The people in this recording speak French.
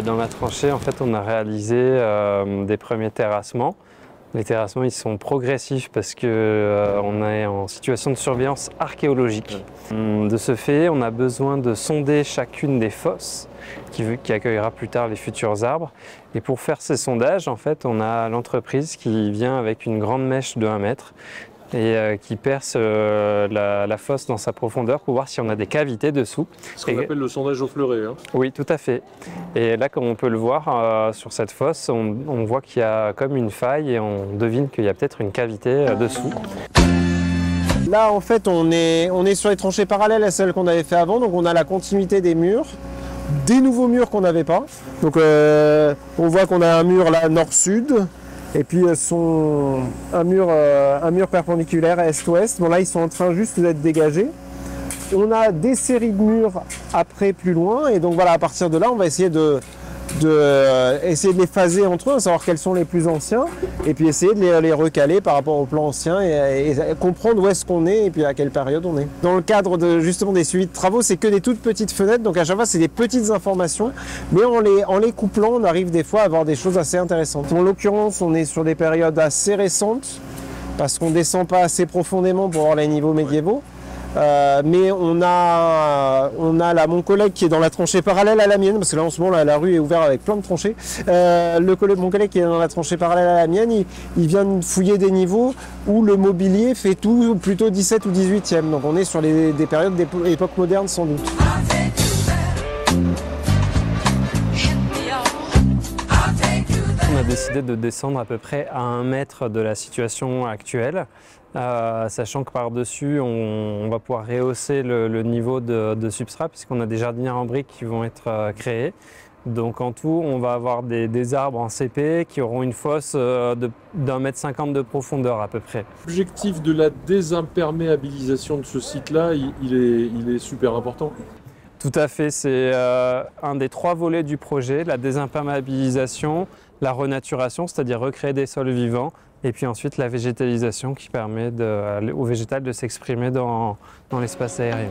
Dans la tranchée, en fait, on a réalisé des premiers terrassements. Les terrassements, ils sont progressifs parce que on est en situation de surveillance archéologique. De ce fait, on a besoin de sonder chacune des fosses qui accueillera plus tard les futurs arbres. Et pour faire ces sondages, en fait, on a l'entreprise qui vient avec une grande mèche de 1 mètre et qui perce la fosse dans sa profondeur pour voir si on a des cavités dessous. Ce qu'on appelle le sondage au fleuret. Hein. Oui, tout à fait. Et là, comme on peut le voir sur cette fosse, on voit qu'il y a comme une faille et on devine qu'il y a peut-être une cavité dessous. Là, en fait, on est sur les tranchées parallèles à celles qu'on avait fait avant, donc on a la continuité des murs, des nouveaux murs qu'on n'avait pas. Donc on voit qu'on a un mur là nord-sud. Et puis un mur perpendiculaire est-ouest. Bon là ils sont en train juste d'être dégagés. On a des séries de murs après plus loin et donc voilà, à partir de là on va essayer de les phaser entre eux, savoir quels sont les plus anciens et puis essayer de les recaler par rapport au plan ancien et comprendre où est-ce qu'on est et puis à quelle période on est. Dans le cadre justement des suivis de travaux, c'est que des toutes petites fenêtres, donc à chaque fois c'est des petites informations, mais en les couplant on arrive des fois à avoir des choses assez intéressantes. En l'occurrence on est sur des périodes assez récentes parce qu'on ne descend pas assez profondément pour voir les niveaux médiévaux. Mais on a là mon collègue qui est dans la tranchée parallèle à la mienne, parce que là en ce moment la rue est ouverte avec plein de tranchées. Mon collègue qui est dans la tranchée parallèle à la mienne, il vient de fouiller des niveaux où le mobilier fait tout plutôt 17 ou 18e. Donc on est sur des périodes d'époque moderne sans doute. On a décidé de descendre à peu près à 1 mètre de la situation actuelle, sachant que par-dessus, on va pouvoir rehausser le niveau de substrat puisqu'on a des jardinières en briques qui vont être créées. Donc en tout, on va avoir des arbres en CP qui auront une fosse d'1,50 m de profondeur à peu près. L'objectif de la désimperméabilisation de ce site-là, il est super important. Tout à fait, c'est un des 3 volets du projet, la désimperméabilisation, la renaturation, c'est-à-dire recréer des sols vivants, et puis ensuite la végétalisation qui permet au végétal de s'exprimer dans l'espace aérien.